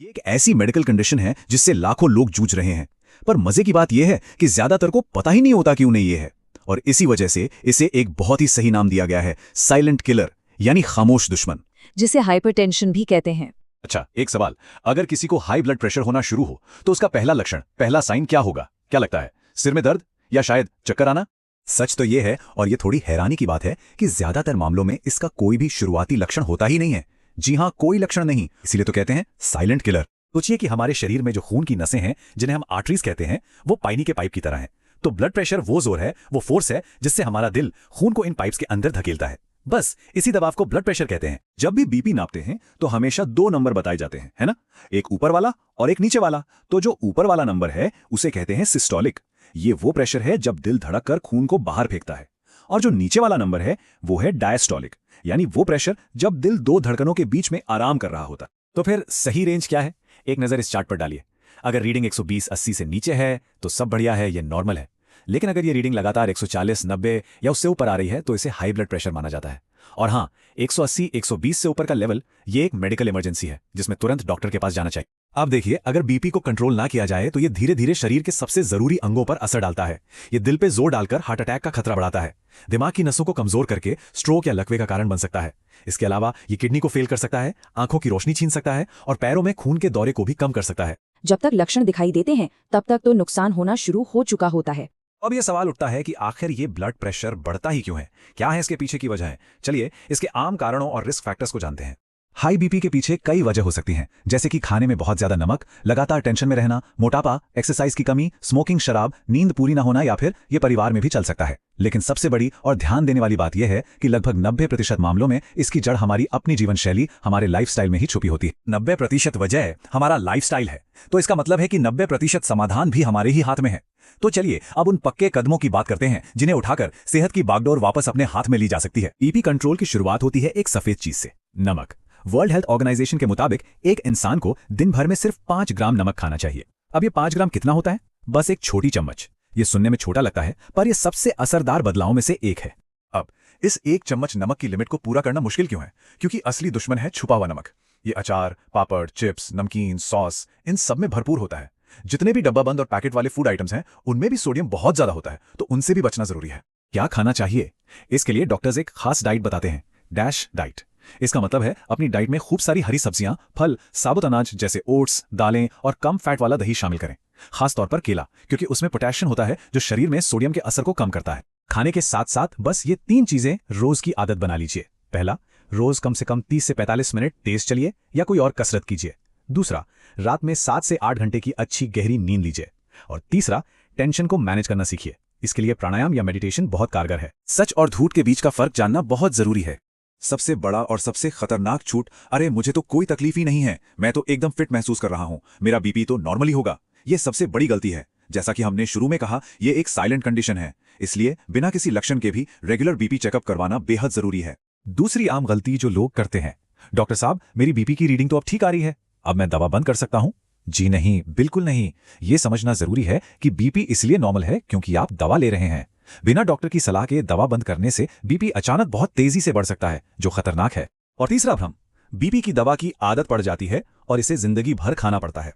ये एक ऐसी मेडिकल कंडीशन है जिससे लाखों लोग जूझ रहे हैं। पर मजे की बात यह है कि ज्यादातर को पता ही नहीं होता कि उन्हें ये है। और इसी वजह से इसे एक बहुत ही सही नाम दिया गया है, साइलेंट किलर, यानी खामोश दुश्मन, जिसे हाइपरटेंशन भी कहते हैं। अच्छा, एक सवाल। अगर किसी को हाई ब्लड प्रेशर होना शुरू हो तो उसका पहला लक्षण, पहला साइन क्या होगा? क्या लगता है? सिर में दर्द या शायद चक्कर आना? सच तो यह है, और यह थोड़ी हैरानी की बात है, कि ज्यादातर मामलों में इसका कोई भी शुरुआती लक्षण होता ही नहीं है। जी हां, कोई लक्षण नहीं, इसीलिए तो कहते हैं साइलेंट किलर। सोचिए कि हमारे शरीर में जो खून की नसें हैं, जिन्हें हम आर्टरीज कहते हैं, वो पानी के पाइप की तरह हैं। तो ब्लड प्रेशर वो जोर है, वो फोर्स है जिससे हमारा दिल खून को इन पाइप्स के अंदर धकेलता है। बस इसी दबाव को ब्लड प्रेशर कहते हैं। जब भी बीपी नापते हैं तो हमेशा दो नंबर बताए जाते हैं, है ना? एक ऊपर वाला और एक नीचे वाला। तो जो ऊपर वाला नंबर है उसे कहते हैं सिस्टोलिक। ये वो प्रेशर है जब दिल धड़क कर खून को बाहर फेंकता है। और जो नीचे वाला नंबर है वो है डायस्टोलिक, यानी वो प्रेशर जब दिल दो धड़कनों के बीच में आराम कर रहा होता। तो फिर सही रेंज क्या है? एक नजर इस चार्ट पर डालिए। अगर रीडिंग 120/80 से नीचे है तो सब बढ़िया है, ये नॉर्मल है। लेकिन अगर ये रीडिंग लगातार 140/90 या उससे ऊपर आ रही है तो इसे हाई ब्लड प्रेशर माना जाता है। और हाँ, 180/120 से ऊपर का लेवल ये एक मेडिकल इमरजेंसी है, जिसमें तुरंत डॉक्टर के पास जाना चाहिए। अब देखिए, अगर बीपी को कंट्रोल ना किया जाए तो ये धीरे धीरे शरीर के सबसे जरूरी अंगों पर असर डालता है। ये दिल पे जोर डालकर हार्ट अटैक का खतरा बढ़ाता है, दिमाग की नसों को कमजोर करके स्ट्रोक या लकवे का कारण बन सकता है। इसके अलावा ये किडनी को फेल कर सकता है, आंखों की रोशनी छीन सकता है और पैरों में खून के दौरे को भी कम कर सकता है। जब तक लक्षण दिखाई देते हैं तब तक तो नुकसान होना शुरू हो चुका होता है। अब यह सवाल उठता है कि आखिर ये ब्लड प्रेशर बढ़ता ही क्यों है? क्या है इसके पीछे की वजह? चलिए इसके आम कारणों और रिस्क फैक्टर्स को जानते हैं। हाई बीपी के पीछे कई वजह हो सकती हैं, जैसे कि खाने में बहुत ज्यादा नमक, लगातार टेंशन में रहना, मोटापा, एक्सरसाइज की कमी, स्मोकिंग, शराब, नींद पूरी ना होना, या फिर ये परिवार में भी चल सकता है। लेकिन सबसे बड़ी और ध्यान देने वाली बात यह है कि लगभग 90% मामलों में इसकी जड़ हमारी अपनी जीवन शैली, हमारे लाइफस्टाइल में ही छुपी होती है। 90% वजह हमारा लाइफस्टाइल है, तो इसका मतलब है कि 90% समाधान भी हमारे ही हाथ में है। तो चलिए अब उन पक्के कदमों की बात करते हैं जिन्हें उठाकर सेहत की बागडोर वापस अपने हाथ में ली जा सकती है। बीपी कंट्रोल की शुरुआत होती है एक सफेद चीज से, नमक। वर्ल्ड हेल्थ ऑर्गेनाइजेशन के मुताबिक एक इंसान को दिन भर में सिर्फ 5 ग्राम नमक खाना चाहिए। अब ये 5 ग्राम कितना होता है? बस एक छोटी चम्मच। ये सुनने में छोटा लगता है, पर यह सबसे असरदार बदलावों में से एक है। अब इस एक चम्मच नमक की लिमिट को पूरा करना मुश्किल क्यों है? क्योंकि असली दुश्मन है छुपा हुआ नमक। ये अचार, पापड़, चिप्स, नमकीन, सॉस, इन सब में भरपूर होता है। जितने भी डब्बाबंद और पैकेट वाले फूड आइटम्स हैं, उनमें भी सोडियम बहुत ज्यादा होता है, तो उनसे भी बचना जरूरी है। क्या खाना चाहिए? इसके लिए डॉक्टर्स एक खास डाइट बताते हैं, डैश डाइट। इसका मतलब है अपनी डाइट में खूब सारी हरी सब्जियां, फल, साबुत अनाज जैसे ओट्स, दालें और कम फैट वाला दही शामिल करें। खास तौर पर केला, क्योंकि उसमें पोटेशियम होता है जो शरीर में सोडियम के असर को कम करता है। खाने के साथ साथ बस ये 3 चीजें रोज की आदत बना लीजिए। पहला, रोज कम से कम 30 से 45 मिनट तेज चलिए या कोई और कसरत कीजिए। दूसरा, रात में 7 से 8 घंटे की अच्छी गहरी नींद लीजिए। और तीसरा, टेंशन को मैनेज करना सीखिए। इसके लिए प्राणायाम या मेडिटेशन बहुत कारगर है। सच और झूठ के बीच का फर्क जानना बहुत जरूरी है। सबसे बड़ा और सबसे खतरनाक झूठ, अरे मुझे तो कोई तकलीफ ही नहीं है, मैं तो एकदम फिट महसूस कर रहा हूं, मेरा बीपी तो नॉर्मली होगा। ये सबसे बड़ी गलती है। जैसा कि हमने शुरू में कहा, यह एक साइलेंट कंडीशन है, इसलिए बिना किसी लक्षण के भी रेगुलर बीपी चेकअप करवाना बेहद जरूरी है। दूसरी आम गलती जो लोग करते हैं, डॉक्टर साहब मेरी बीपी की रीडिंग तो अब ठीक आ रही है, अब मैं दवा बंद कर सकता हूं? जी नहीं, बिल्कुल नहीं। यह समझना जरूरी है कि बीपी इसलिए नॉर्मल है क्योंकि आप दवा ले रहे हैं। बिना डॉक्टर की सलाह के दवा बंद करने से बीपी अचानक बहुत तेजी से बढ़ सकता है, जो खतरनाक है। और तीसरा भ्रम, बीपी की दवा की आदत पड़ जाती है और इसे जिंदगी भर खाना पड़ता है।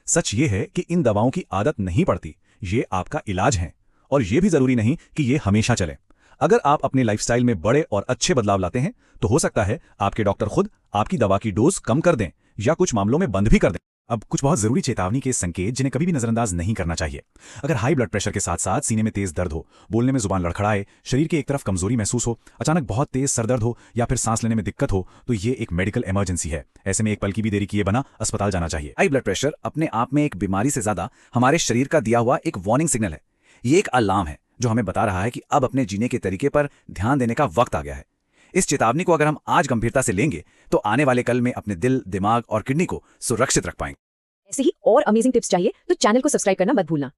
सच ये है कि इन दवाओं की आदत नहीं पड़ती, ये आपका इलाज है। और ये भी जरूरी नहीं कि ये हमेशा चले। अगर आप अपने लाइफस्टाइल में बड़े और अच्छे बदलाव लाते हैं तो हो सकता है आपके डॉक्टर खुद आपकी दवा की डोज कम कर दें या कुछ मामलों में बंद भी कर दें। अब कुछ बहुत जरूरी चेतावनी के संकेत जिन्हें कभी भी नजरअंदाज नहीं करना चाहिए। अगर हाई ब्लड प्रेशर के साथ साथ सीने में तेज दर्द हो, बोलने में जुबान लड़खड़ाए, शरीर की एक तरफ कमजोरी महसूस हो, अचानक बहुत तेज सरदर्द हो या फिर सांस लेने में दिक्कत हो, तो ये एक मेडिकल इमरजेंसी है। ऐसे में एक पल की भी देरी किए बिना अस्पताल जाना चाहिए। हाई ब्लड प्रेशर अपने आप में एक बीमारी से ज्यादा हमारे शरीर का दिया हुआ एक वार्निंग सिग्नल है। ये एक अलार्म है जो हमें बता रहा है कि अब अपने जीने के तरीके पर ध्यान देने का वक्त आ गया है। इस चेतावनी को अगर हम आज गंभीरता से लेंगे तो आने वाले कल में अपने दिल, दिमाग और किडनी को सुरक्षित रख पाएंगे। ऐसे ही और अमेजिंग टिप्स चाहिए तो चैनल को सब्सक्राइब करना मत भूलना।